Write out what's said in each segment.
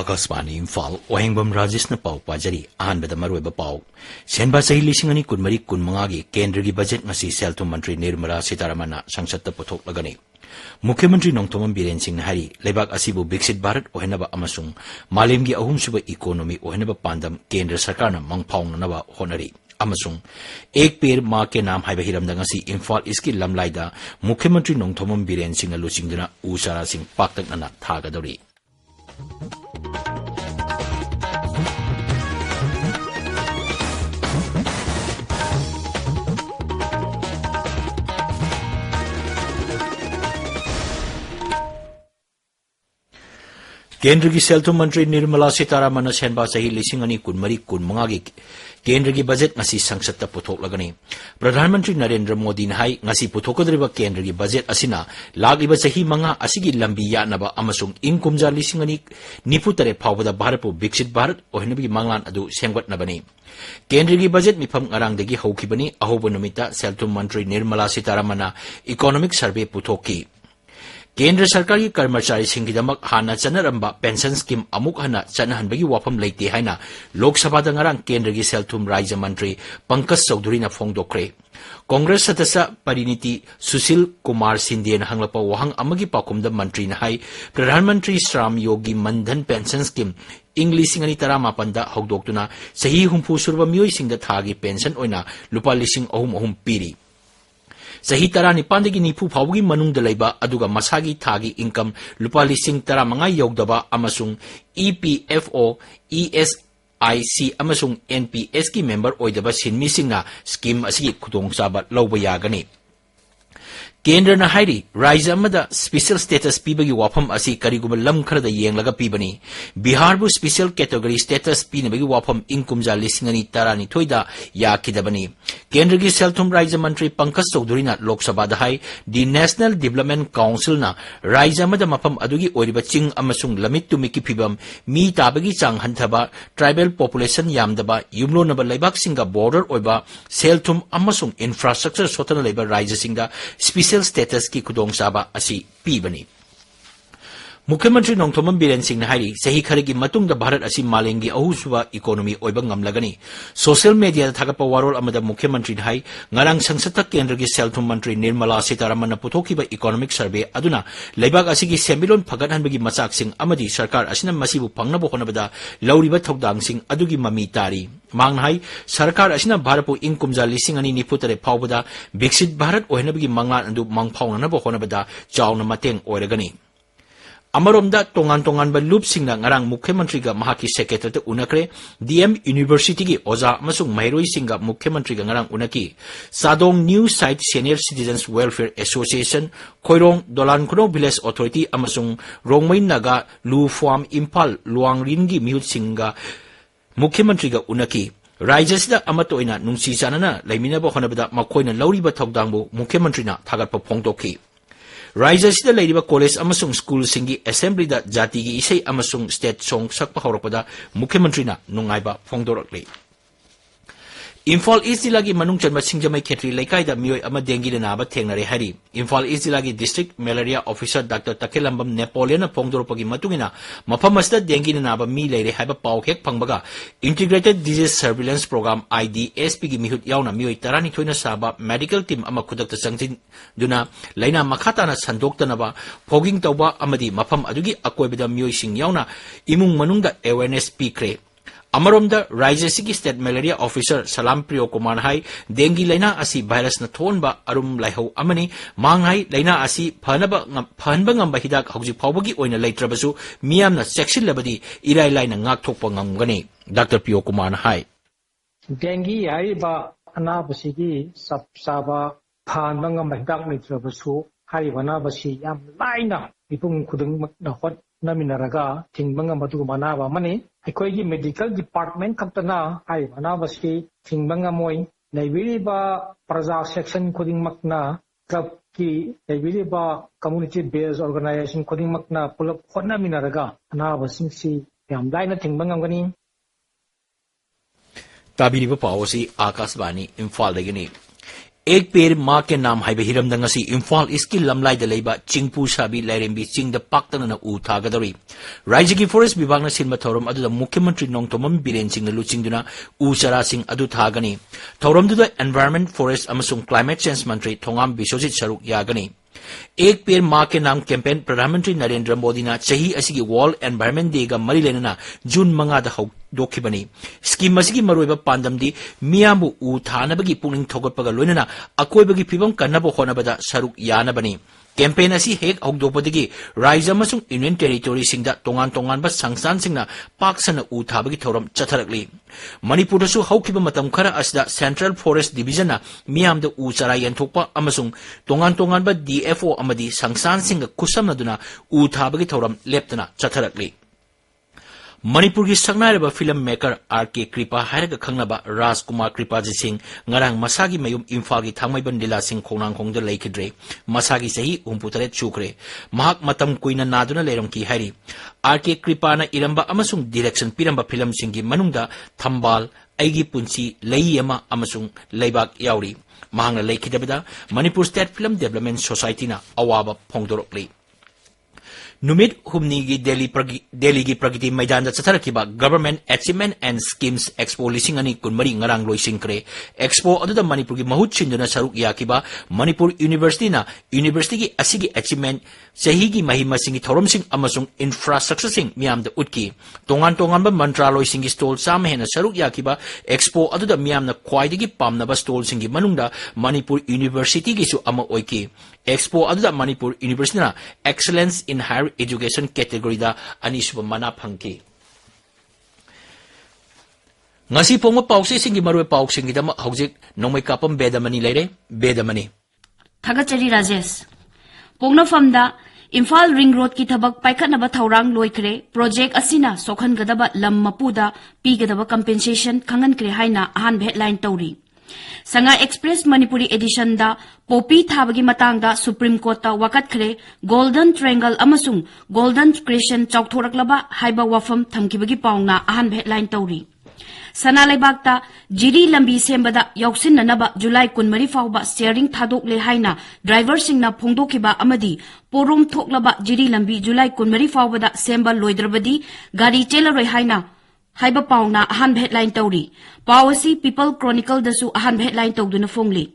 आकाशवाणी इम्फाल ओहेंगबम राजेश पाव पाजरी अहनबद मरोइब पाव सेनबा सही लिसिंग अनि कुनमरी कुनमंगागी केंद्र की बजट ngasi सेलथुम मंत्री निर्मला सीतारमण संसद पुथोकलगनी मुख्यमंत्री नोंथोमम बीरेन सिंह हारी लेबाक असिबु विकसित भारत ओहेनबा अमसुंग मालेमगी अहुमसुब इकोनॉमी ओहेनबा पांदम केंद्र सरकारना मंगफाउननबा होनरी अमसुंग एक पेड़ मां के नाम हाइबा हिरमदा ngasi इम्फाल इसकी लमलाइदा मुख्यमंत्री नोंथोमम बीरेन सिंह लुचिंगदुना उसारा सिंह पाक्तकना थागदौरी केंद्र की सेलथुम मंत्री निर्मला सीतारमण सेनबा सही लिसिंग अनि कुनमरी कुनमंगागी केंद्र की बजट ngasi संसद पुथोकलगनी प्रधानमंत्री नरेंद्र मोदी ने हाई ngasi पुथोकद्रिबा केंद्र की बजट असिना लागिबा सही मंगा असिगी लंबी यानबा अमसुंग इंकुमजा लिसिंग अनि निफुतरे फावदा भारत विकसित भारत ओहनबी मंगलान अदु सेंगवटनबनी केंद्र की बजट मिफम अरांगदगी हौखिबनी अहोब नुमिता सेलथुम मंत्री निर्मला सीतारमण इकोनॉमिक सर्वे पुथोकी केंद्र सरकार की कर्मचारी सिंगिदमक हाना चनरंबा पेंशन स्कीम अमुक हना चनहनबगी वाफम लेते हाइना लोकसभा दंगरांग केंद्र की सेलथुम राज्य मंत्री पंकज चौधरी ने फोंदोक्रे कांग्रेस सदस्य परिणीति सुशील कुमार सिंधे ने हंगलपा वहंग अमगी पाकुमद मंत्री ने हाई प्रधानमंत्री श्रम योगी मनधन पेंशन स्कीम इंग लिसिंग अनि तरा मापनदा हौदोक्तुना सही हुंफु सुरबा मियोय सिंगदा थागी पेंशन ओइना लुपा लिसिंग अहुम अहुम पीरी सही तरा निपानदगी निफु फावगी मनुंग दलैबा अदुगा मसागी थागी इनकम लुपा लिसिंग तरा मंगा यौदबा अमसुंग EPFO ESIC अमसुंग NPS की मेंबर ओइदबा सिनमिसिंगना स्कीम असि खुदोंगचाबा लौबा यागनी केंद्र न हाइरी राज्य अमदा स्पेशल स्टेटस पीबगी वाफम असि करिगुब लम खरदा येंगलगा पीबनी बिहार बु स्पेशल कैटेगरी स्टेटस पीनबगी वाफम इंकुमजा लिसिंगनी तरानी थोइदा याखिदबनी केंद्र की सेलथुम राज्य मंत्री पंकज चौधरी ना लोकसभा हाई दि नेशनल डेवलपमेंट काउंसिल ना राज्य अमदा मफम अदुगी ओरिबा चिंग अमसुंग लमित तुमिकी फिबम मी ताबगी चांग हंथबा ट्राइबल पॉपुलेशन यामदबा युमलोनबा लैबाक सिंगा बॉर्डर ओइबा सेलथुम अमसुंग इंफ्रास्ट्रक्चर सोतन लैबा राज्य सिंगा स्पेशल स्टेटस की खुदोंगचाबा असि पीबनी मुख्यमंत्री नोंथोमम बीरेन सिंह ने हाइरी सही खरगी मतुंगदा भारत असि मालेंगी अहुसुबा इकोनॉमी ओइबा ngamlagani सोशल मीडिया थागपा वारोल अमदा मुख्यमंत्री ने हाई ngarang संसद केंद्र की सेलथुम मंत्री निर्मला सीतारमण पुथोखिबा इकोनॉमिक सर्वे अदुना लेबाक असिगी सेमिलोन फगतहनबगी मचाक सिंह अमदी सरकार असिना मसिबु फंगनबो होनबदा लौरिबा थौदांग सिंह अदुगी ममी तारी मांग हाई सरकार असिना भारतपु इंकुमजा लिसिंग अनि निफुतरे फावबदा विकसित भारत ओहनबगी मंगलान अदु मंगफाउननबो होनबदा चावना mateंग ओइरगनी अमरोमदा तोंगान तोंगान लूप सिंगना ngarang मुख्यमंत्री का महाकी सेक्रेटरी उनकरे DM यूनिवर्सिटी की ओजा अमसुंग महरोई सिंगा मुख्यमंत्री का ngarang उनकी सादोंग new site senior citizens welfare association खोइरोंग दोलानकुनो विलेज अथॉरिटी अमसुंग रोंगमई नागा लू फार्म इम्फाल लुआंगरिनगी मिहुत सिंगा मुख्यमंत्री का उनकी राज्यसिदा अमत ओइना नुंसी चानना लैमिनबा होनबदा मखोइना लौरिबा थौदांगबु मुख्यमंत्रीना थागतपा फोंदोखी राज्यसिदा लैरिबा कॉलेज अमसुंग स्कूल सिंगी असेंबलीदा जाति की इसै अमसुंग स्टेट सॉन्ग सकपा हौरकपदा मुख्यमंत्रीना नुंगाइबा फोंदोरकले इम्फाल ईस्ट जिला की मनुंग चन्मा सिंगजमई खेत्री लेकाइदा मियोय अमा डेंगी नाबा थेंगनरे हरी इम्फाल ईस्ट जिला की district malaria officer doctor Takhelambam Napoleon फोंदोरपगी मतुंगिना मफम असदा डेंगी नाबा मी लेरे हाइबा पाव हेक फंगबगा integrated disease surveillance programme IDSP की मिहुत यावना मियोय तरानी थोइना साबा मेडिकल टीम अमा खुदकता संगजिन दुना लैना मखाताना संदोक्तनबा फोगिंग तौबा अमदी मफम अदुगी अकोइबदा मियोय सिंग यावना इमुंग मनुंगदा अवेयरनेस पीक्रे अमरोमदा राज्य की स्टेट मलेरिया ऑफिसर सलाम प्रियो कुमार हाई डेंगी लैना असि वायरस न थोनबा अरुम लाइहौ अमनी मांग हाई लैना असि फहनबा ngamba हिदाक हौजि फावबगी ओइना लैत्रबसु मियामना सेक्सिलबदी इराय लाइना ngakthokpa ngamgani डॉक्टर प्रियो कुमार हाई डेंगी हाइबा अनाबसिगी सबसाबा फहनबा ngamba हिदाक लैत्रबसु हाइबा अनाबसि याम लाइना इपुंग खुदंगमक हot नमिनरगा थिंगबंगा मदुग मनाबा मने अखोइगी मेडिकल डिपार्टमेंट खक्तना हाइ मनाबसि थिंगबंगा मोय लैबिरिबा प्रजा सेक्शन खुदिंगमकना क्लब की लैबिरिबा कम्युनिटी बेस्ड ऑर्गेनाइजेशन खुदिंगमकना पुलप होनमिनरगा अनाबसिंगसि याम लाइना थिंगबंगामगनी ताबिरिबा पावसी आकाशवाणी इम्फाल दगिनी एक पेड़ मां के नाम है हिरमदंग असि इम्फाल इसकी लमलाइद लेबा चिंगपू साबी लाइरेंबी चिंग पाक्तन उ थागदौरी राज्य की फॉरेस्ट विभाग सिंब थौरम अदुदा मुख्यमंत्री नोंगतोमम बीरेन सिंह लुचिंगदुना उ चरा सिंह अदु थागनी थौरमदुदा एनवायरनमेंट फॉरेस्ट अमसुंग क्लाइमेट चेंज मंत्री थोंगाम बिश्वजित सरुक यागनी एक पेड़ मां के नाम कैंपेन प्रधानमंत्री नरेंद्र मोदी ना चाही असिगी वर्ल्ड एनवायरनमेंट डे गा मरी लेना जून 5 हौदोखिबनी स्कीम असिगी मरोइबा पांदमदी मियामु उ थानबगी पुनिंग थोगटपगा लोइनना अकोइबगी फिबम कन्नबो होनबदा सरुक यानबनी कैंपेन असी हेक हौदोपदगी राज्य अमसुंग यूनियन टेरिटोरी सिंगदा तोंगान तोंगानबा संस्थान सिंगना पाकसना उ थाबगी थौरम चथरकली मणिपुरदसु हौखिबा मतम खरा असदा सेंट्रल फॉरेस्ट डिविजन मियामदा उ चरा यंथोकपा अमसुंग तोंगान तोंगानबा DFO अमदी संस्थान सिंग कुसमनदुना उ थाबगी थौरम लेप्तना चथरकली मणिपुर की सक्नाइरबा फिल्म मेकर RK कृपा हायरगा खंगनबा राजकुमार कृपाजी Singh ngarang masagi mayum imphal gi thangmaiban lila sing khonang khongda leikidre masagi sahi 63 chukre mahak matam kuina naduna lerom ki hari RK कृपा na iramba amasung direction piramba film sing gi manungda thambal aigi punchi leiyama amasung leibak yauri mahangna leikidabada manipur state film development society na awaba phongdorokli नुमित हुमनी की दिल्ली की प्रगति मैदान चथरखिबा government achievement and schemes expo लिसिंग अनि कुनमरी ngarang लोइसिंगक्रे expo अदुदा मणिपुर की महूत छिंदुना सरुक याकिबा मणिपुर यूनिवर्सिटी की असिगी अचीवमेंट सही की मही मसिंग थौरम सिंग अमसुंग इंफ्रास्ट्रक्चर सिंग मियाम द उटकी तोंगान तोंगान मंत्रालय सिंग स्टॉल साम हेना सरुक याकिबा एक्सपो अदुदा मियाम न ख्वाइदगी पामनबा स्टॉल सिंग मनुंगदा मणिपुर यूनिवर्सिटी की सु अमा ओइकी एक्सपो अदुदा Manipur university excellence in higher education category दा अनिसुब मना फंकी ngasi pongma pause singi marwe pauk singi dama hojik nomai kapam bedamani leire bedamani thagachari rajesh pongna famda imphal ring road ki thabak paikhatnaba thaurang loikre project asina sokhan gadaba lam mapuda pi gadaba compensation khangan kre haina ahan headline tawri Sanga Express Manipuri edition da popi thabagi matangda Supreme Court ta wakat khre Golden Triangle amasung Golden Crescent chawthoraklaba haiba wafam thamkibagi paungna ahan headline tawri Sana laibak ta jiri lambi sembada yauksin nanaba July 10 fawba steering thadok le haina driver singna phongdokiba amadi porom thoklaba jiri lambi July 10 fawba da semba loidrabadi gari chelaroi haina Haiba pauna ahan headline tawri Pawasi People Chronicle dasu ahan headline tawduna fongli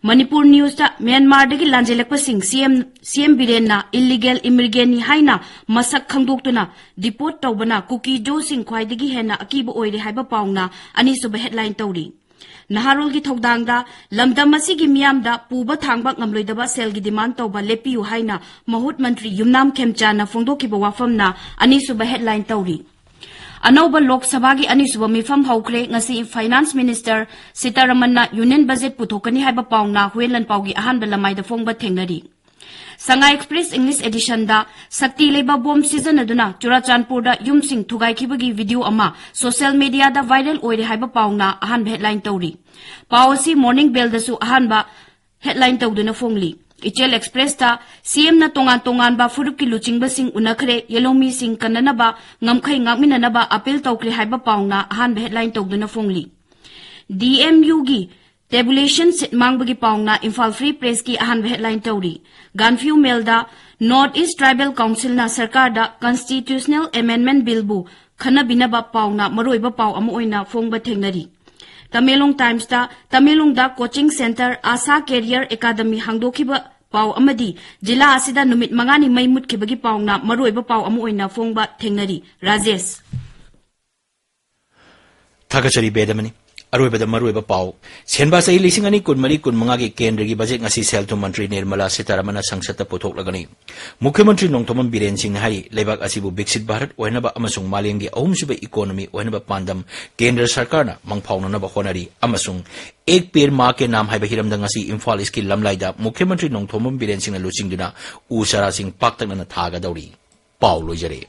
Manipur News ta Myanmar dagi lanjelakpa sing CM Biren na illegal immigrant ni haina masak khangdoktuna deport tawbana Kuki Jo sing khwaidagi hena akiba oire haiba pauna ani suba headline tawri Naharul gi thodangda lamdam asigi miyamda puba thangba ngamloidaba sel gi demand tawba lepiu haina mahut mantri Yumnam Khemcha na phongdokiba wafamna ani suba headline tawri Anoba Lok Sabha gi anisuba mifam haukre ngasi Finance Minister Sitaraman na Union Budget puthokani haiba paungna huelan paugi ahan belamai da phongba thengnari Sanga Express English edition da sakti leba bomb season aduna Churachandpur da yumsing thugai khibagi video ama social media da viral oire haiba paungna ahan headline tawri Pawasi Morning Bell da su ahan ba headline tawduna phongli Ichel Express ta CM na tongan ba furup ki luching ba sing unakhre yelomi sing kanana ba ngamkhai ngakmina na ba appeal tawkre haiba paungna ahan headline tawduna phongli DMU gi tabulation sit mangbagi paungna Imphal Free Press ki ahan headline tawri Ganfew Mail da North East Tribal Council na sarkar da constitutional amendment bill bu khana binaba paungna maroiba paw amu oina phongba thengnari Tamelong Times da Tamelong da coaching center Asa Career Academy hangdokhiba paw amadi jila asida numit mangani maimut khibagi pawna maroiba paw amu oina phongba thengnari Rajesh Thagachari bedamani Aroibada maroiba paw senba sahi lising ani kunmari kunmanga gi kendra gi budget ngasi selto mantri Nirmala Sitaramana sangsata pothok lagani Mukhyamantri Nongthoman Biren Singh hai lebak asibu Biksit Bharat oinaba amasung malengi ahumsuba economy oinaba pandam kendra sarkar na mangphauna na bahonari amasung ek per ma ke naam hai bahiram dangasi Imphal iski lamlaida Mukhyamantri Nongthoman Biren Singh na luchingduna u sara sing paktak na thaga dauri paw loijare